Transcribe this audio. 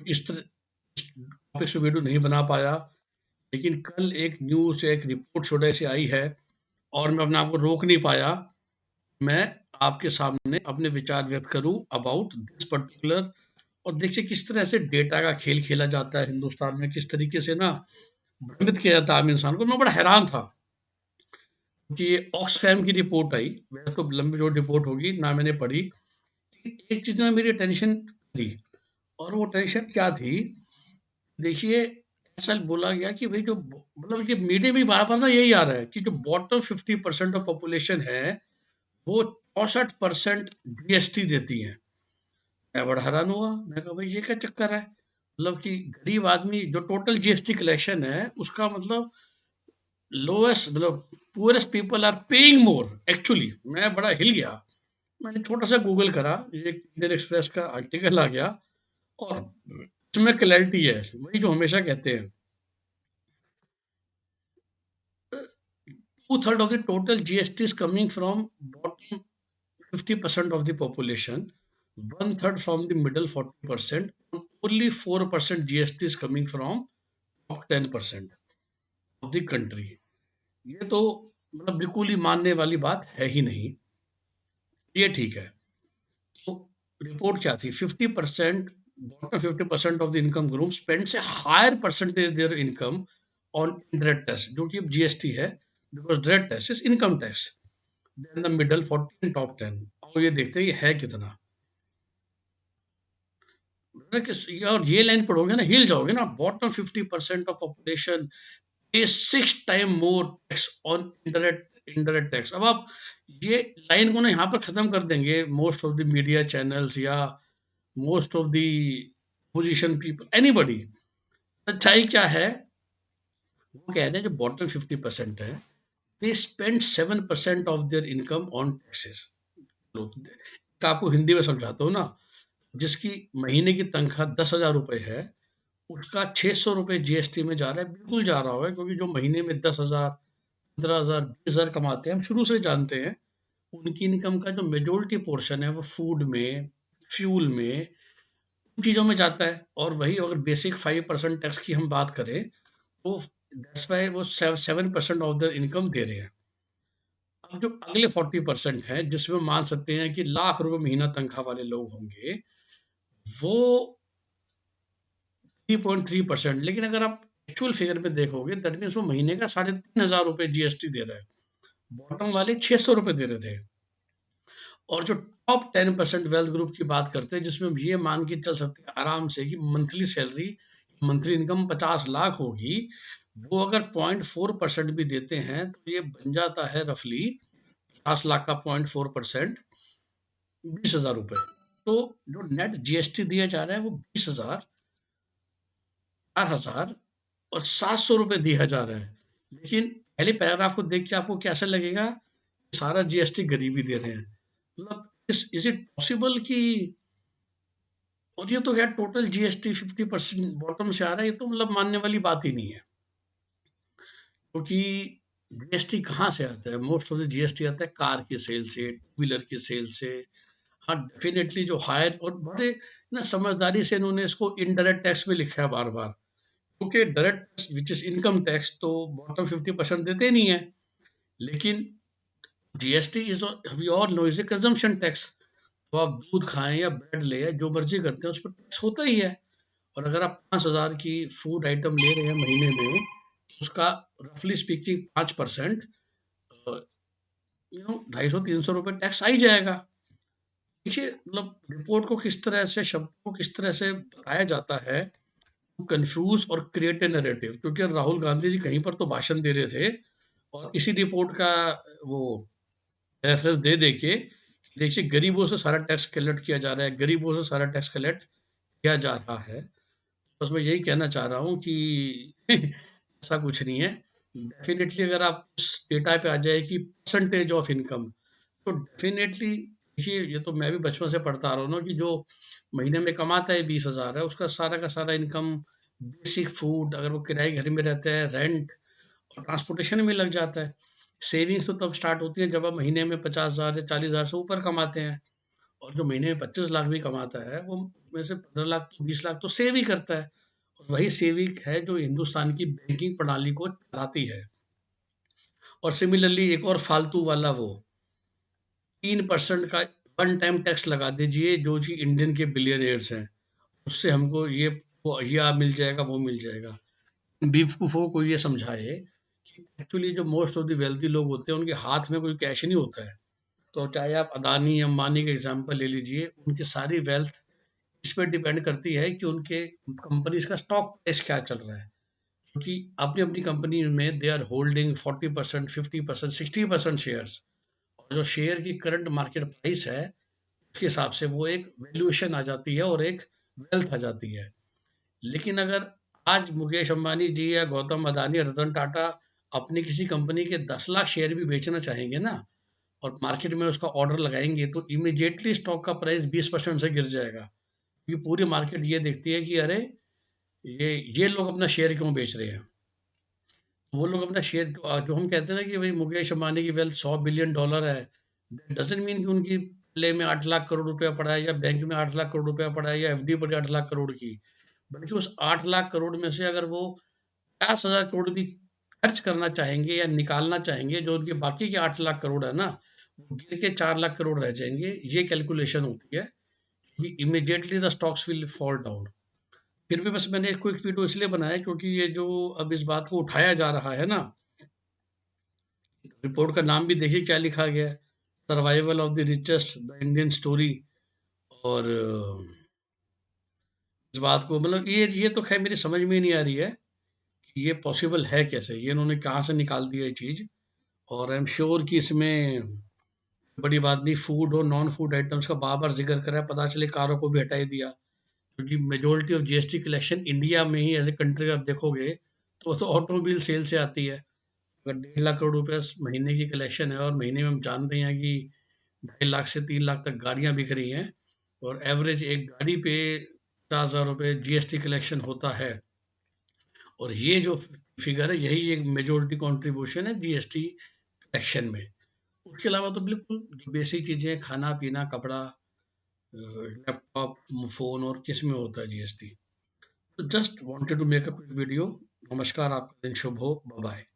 इस तरह इस टॉपिक से वीडियो नहीं बना पाया, लेकिन कल एक न्यूज़ एक रिपोर्ट छोटे से आई है और मैं अपने आप को रोक नहीं पाया। मैं आपके सामने अपने विचार व्यक्त करूं अबाउट दिस पर्टिकुलर। और देखिए किस तरह से डेटा का खेल खेला जाता है हिंदुस्तान में, किस तरीके से ना भ्रमित किया जाता है आम इंसान को। मैं बड़ा हैरान था कि ये ऑक्सफैम की रिपोर्ट आई। वैसे तो लंबी जो रिपोर्ट होगी ना मैंने पढ़ी, एक चीज ने मेरी टेंशन दी। और वो टेंशन क्या थी, देखिए ऐसा बोला गया कि भाई जो मतलब ये मीडिया में बार बार ना यही आ रहा है कि जो बॉटम 50% ऑफ पॉपुलेशन है वो 64% जीएसटी देती है। मैं बड़ा हैरान हुआ, मैं कहा भाई ये क्या चक्कर है, मतलब कि गरीब आदमी जो टोटल जीएसटी कलेक्शन है उसका मतलब लोएस्ट मतलब poorest people are paying more actually. मैं बड़ा हिल गया, मैंने छोटा सा गूगल करा, ये इंडियन एक्सप्रेस का आर्टिकल आ गया और इसमें क्लैरिटी है वही जो हमेशा कहते हैं। 2/3 of the total GST is coming from bottom 50% of the population, 1/3 from the middle 40%, and only 4% GST is coming from top 10% of the country। ये तो मतलब बिल्कुल ही मानने वाली बात है ही नहीं। ये ठीक है, तो रिपोर्ट क्या थी, 50% bottom 50% of the income group spends a higher percentage their income on indirect tax, जो कि जीएसटी है, because direct tax is income tax, then the middle 40 and top 10। और ये देखते हैं ये है कितना। और ये लाइन पढ़ोगे ना हिल जाओगे ना, बॉटम 50% ऑफ पॉपुलेशन पे 6 time more tax on indirect tax. अब आप ये लाइन को ना यहाँ पर खत्म कर देंगे most of the media channels या most of the position people anybody. सच्चाई क्या है, वो कह रहे हैं जो बॉटम 50% है they spend 7% of their income on taxes. आपको हिंदी में समझाता हूँ ना, जिसकी महीने की तनख्वाह 10,000 रुपए है उसका 600 रुपए जीएसटी में जा रहा है, बिल्कुल जा रहा होगा, क्योंकि जो महीने में 10,000 15,000 20,000 कमाते हैं हम शुरू से जानते हैं, उनकी इनकम का जो मेजोरिटी पोर्शन है वो फूड में, फ्यूल में, उन चीज़ों में जाता है। और वही अगर बेसिक 5% टैक्स की हम बात करें तो दैट्स वाई वो 7% ऑफ द इनकम दे रहे हैं। अब जो अगले 40% है जिसमें मान सकते हैं कि लाख रुपए महीना तनख्वाह वाले लोग होंगे, वो 3.3%। लेकिन अगर आप एक्चुअल फिगर में देखोगे दैट मीन्स वो महीने का 3,500 रुपए जीएसटी दे रहा है, बॉटम वाले 600 रुपए दे रहे थे। और जो टॉप 10% वेल्थ ग्रुप की बात करते हैं, जिसमें हम ये मान के चल सकते हैं आराम से कि monthly salary, monthly income 50 lakh होगी, वो अगर 0.4% भी देते हैं तो ये बन जाता है रफली 50 लाख का 0.4% 20,000 रुपए। तो जो नेट जीएसटी दिया जा रहा है वो 20,000, 4,000 और 700 रुपए दिया जा रहा है। लेकिन पहले पैराग्राफ को देख के आपको कैसा लगेगा, सारा जीएसटी गरीबी दे रहे हैं, मतलब इज इट पॉसिबल कि। और ये तो यार टोटल जीएसटी 50% बॉटम से आ रहा है, ये तो मतलब मानने वाली बात ही नहीं है। क्योंकि जीएसटी कहाँ से आता है, मोस्ट ऑफ द जीएसटी आता है कार की सेल से, टू व्हीलर की सेल से। हाँ डेफिनेटली जो हायर, और बड़े ना समझदारी से इन्होंने इसको इनडायरेक्ट टैक्स में लिखा है बार बार, क्योंकि direct tax which is income tax तो बॉटम 50% देते नहीं है। लेकिन GST is we all know is a consumption tax. तो आप दूध खाएं या ब्रेड ले या जो मर्जी करते हैं उस पर टैक्स होता ही है। और अगर आप 5,000 की फूड आइटम ले रहे हैं महीने में तो उसका रफली स्पीकिंग 5% 250-300 रुपए टैक्स आ ही जाएगा। देखिए मतलब रिपोर्ट को किस तरह से, शब्द को किस तरह से बताया जाता है, कंफ्यूज और क्रिएट ए नैरेटिव। क्योंकि राहुल गांधी जी कहीं पर तो भाषण दे रहे थे और इसी रिपोर्ट का वो रेफरेंस दे दे के, देखिए गरीबों से सारा टैक्स कलेक्ट किया जा रहा है, गरीबों से सारा टैक्स कलेक्ट किया जा रहा है। बस मैं यही कहना चाह रहा हूँ कि ऐसा कुछ नहीं है। डेफिनेटली अगर आप उस डेटा पे आ जाए कि परसेंटेज ऑफ इनकम, तो डेफिनेटली देखिए ये तो मैं भी बचपन से पढ़ता आ रहा हूँ ना कि जो महीने में कमाता है 20,000 है उसका सारा का सारा इनकम बेसिक फूड, अगर वो किराए घर में रहता है, रेंट और ट्रांसपोर्टेशन में लग जाता है। सेविंग्स तो तब स्टार्ट होती है जब आप महीने में 50,000 या 40,000 से ऊपर कमाते हैं। और जो महीने में 25 लाख भी कमाता है वो में से 15 लाख तो 20 लाख तो सेव ही करता है, और वही सेविंग है जो हिंदुस्तान की बैंकिंग प्रणाली को चलाती है। और सिमिलरली एक और फालतू वाला वो 3% का वन टाइम टैक्स लगा दीजिए जो जी इंडियन के बिलियनियर्स हैं, उससे हमको ये मिल जाएगा, वो मिल जाएगा। बेवकूफों को ये समझाए कि एक्चुअली जो मोस्ट ऑफ द वेल्दी लोग होते हैं उनके हाथ में कोई कैश नहीं होता है। तो चाहे आप अदानी अंबानी का एग्जांपल ले लीजिए, उनकी सारी वेल्थ इस पे डिपेंड करती है कि उनके कंपनीज का स्टॉक प्राइस क्या चल रहा है, क्योंकि अपनी अपनी कंपनी में दे आर होल्डिंग 40%, 50%, 60% शेयर्स, और जो शेयर की करंट मार्केट प्राइस है उसके हिसाब से वो एक वैल्यूएशन आ जाती है और एक वेल्थ आ जाती है। लेकिन अगर आज मुकेश अंबानी जी या गौतम अदानी, रतन टाटा अपनी किसी कंपनी के 10 लाख शेयर भी बेचना चाहेंगे ना, और मार्केट में उसका ऑर्डर लगाएंगे, तो इमीडिएटली स्टॉक का प्राइस 20% से गिर जाएगा, क्योंकि पूरी मार्केट ये देखती है कि अरे ये लोग अपना शेयर क्यों बेच रहे हैं। वो लोग अपना शेयर, जो हम कहते हैं ना कि भाई मुकेश अंबानी की वेल्थ $100 बिलियन है, डजंट मीन कि उनकी प्ले में 8 लाख करोड़ रुपया पड़ा है, या बैंक में 8 लाख करोड़ रुपया पड़ा है, या एफडी पड़ी 8 लाख करोड़ की, बल्कि उस 8 लाख करोड़ में से अगर वो 50,000 करोड़ भी खर्च करना चाहेंगे या निकालना चाहेंगे, जो उनके बाकी के 8 लाख करोड़ है ना, वो गिर के 4 लाख करोड़ रह जाएंगे। ये कैलकुलेशन होती है कि immediately the stocks will fall down. फिर भी बस मैंने एक क्विक वीडियो इसलिए बनाया क्योंकि ये जो अब इस बात को उठाया जा रहा है ना, रिपोर्ट का नाम भी देखिए क्या लिखा गया है, survival of the richest the Indian story. और इस बात को मतलब ये तो खैर मेरी समझ में ही नहीं आ रही है कि ये पॉसिबल है कैसे, ये इन्होंने कहाँ से निकाल दिया ये चीज़। और आई एम श्योर कि इसमें बड़ी बात नहीं, फूड और नॉन फूड आइटम्स का बार बार जिक्र करा है, पता चले कारों को भी हटा ही दिया, क्योंकि majority of GST collection India में ही एज ए कंट्री आप देखोगे तो ऑटोमोबाइल सेल से आती है। अगर 1.5 लाख करोड़ रुपए महीने की कलेक्शन है, और महीने में हम जानते हैं कि 2.5 लाख से 3 लाख तक गाड़ियां बिक रही हैं, और एवरेज एक गाड़ी पे 50,000 रुपये जीएसटी कलेक्शन होता है, और ये जो फिगर है यही एक मेजोरिटी कंट्रीब्यूशन है जीएसटी कलेक्शन में। उसके अलावा तो बिल्कुल जो बेसिक चीजें, खाना पीना, कपड़ा, लैपटॉप, फोन, और किस में होता है जीएसटी। तो just wanted to make a quick video. नमस्कार, आपका दिन शुभ हो, बाय बाय।